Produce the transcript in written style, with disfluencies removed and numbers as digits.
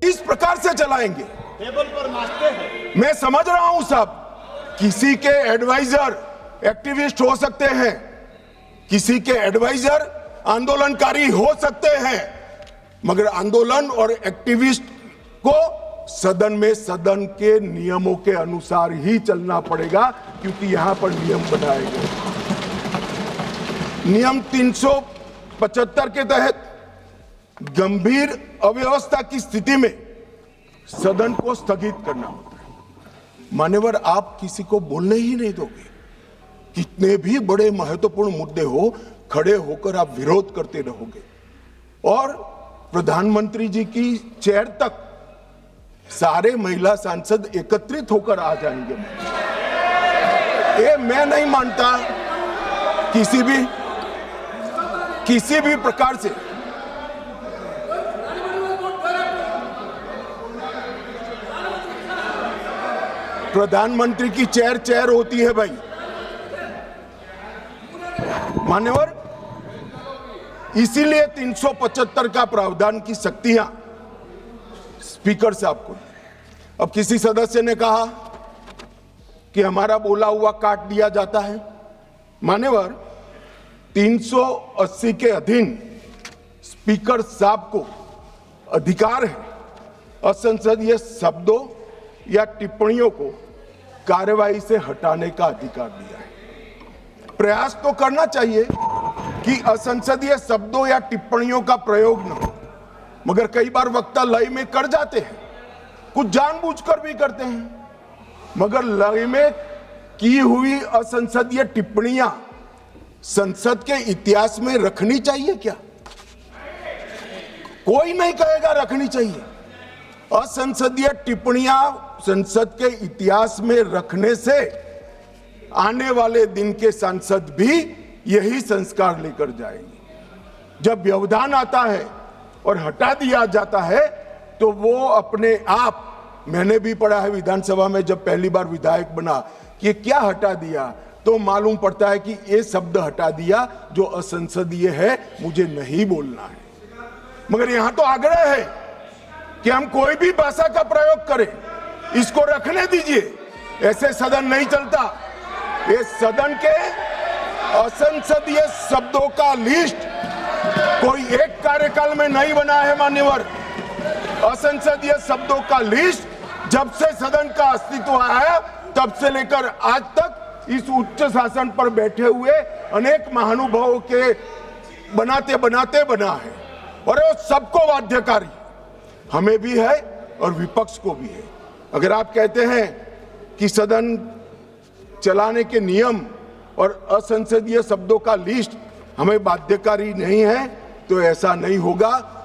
इस प्रकार से चलाएंगे। टेबल पर नाचते हैं। मैं समझ रहा हूं सब, किसी के एडवाइजर एक्टिविस्ट हो सकते हैं, किसी के एडवाइजर आंदोलनकारी हो सकते हैं, मगर आंदोलन और एक्टिविस्ट को सदन में सदन के नियमों के अनुसार ही चलना पड़ेगा, क्योंकि यहां पर नियम बनाए गए। नियम 375 के तहत गंभीर अव्यवस्था की स्थिति में सदन को स्थगित करना होता है। मान्यवर, आप किसी को बोलने ही नहीं दोगे। कितने भी बड़े महत्वपूर्ण मुद्दे हो, खड़े होकर आप विरोध करते रहोगे और प्रधानमंत्री जी की चेयर तक सारे महिला सांसद एकत्रित होकर आ जाएंगे। ये मैं नहीं मानता किसी भी प्रकार से प्रधानमंत्री की चेयर होती है भाई। मान्यवर, इसीलिए 375 का प्रावधान की शक्तियां स्पीकर साहब को। अब किसी सदस्य ने कहा कि हमारा बोला हुआ काट दिया जाता है। मान्यवर, 380 के अधीन स्पीकर साहब को अधिकार है असंसदीय शब्दों या टिप्पणियों को कार्यवाही से हटाने का अधिकार दिया है। प्रयास तो करना चाहिए कि असंसदीय शब्दों या टिप्पणियों का प्रयोग न हो, मगर कई बार वक्ता लय में कर जाते हैं, कुछ जानबूझकर भी करते हैं। मगर लय में की हुई असंसदीय टिप्पणियां संसद के इतिहास में रखनी चाहिए क्या? कोई नहीं कहेगा रखनी चाहिए। असंसदीय टिप्पणियां संसद के इतिहास में रखने से आने वाले दिन के सांसद भी यही संस्कार लेकर जाएंगे। जब व्यवधान आता है और हटा दिया जाता है तो वो अपने आप, मैंने भी पढ़ा है विधानसभा में जब पहली बार विधायक बना कि क्या हटा दिया, तो मालूम पड़ता है कि ये शब्द हटा दिया जो असंसदीय है, मुझे नहीं बोलना है। मगर यहां तो आग्रह है कि हम कोई भी भाषा का प्रयोग करें, इसको रखने दीजिए। ऐसे सदन नहीं चलता। ये सदन के असंसदीय शब्दों का लिस्ट कोई एक कार्यकाल में नहीं बना है। मान्यवर, असंसदीय शब्दों का लिस्ट जब से सदन का अस्तित्व आया तब से लेकर आज तक इस उच्च शासन पर बैठे हुए अनेक महानुभावों के बनाते बनाते बना है, और वो सबको बाध्यकारी हमें भी है और विपक्ष को भी है। अगर आप कहते हैं कि सदन चलाने के नियम और असंसदीय शब्दों का लिस्ट हमें बाध्यकारी नहीं है, तो ऐसा नहीं होगा।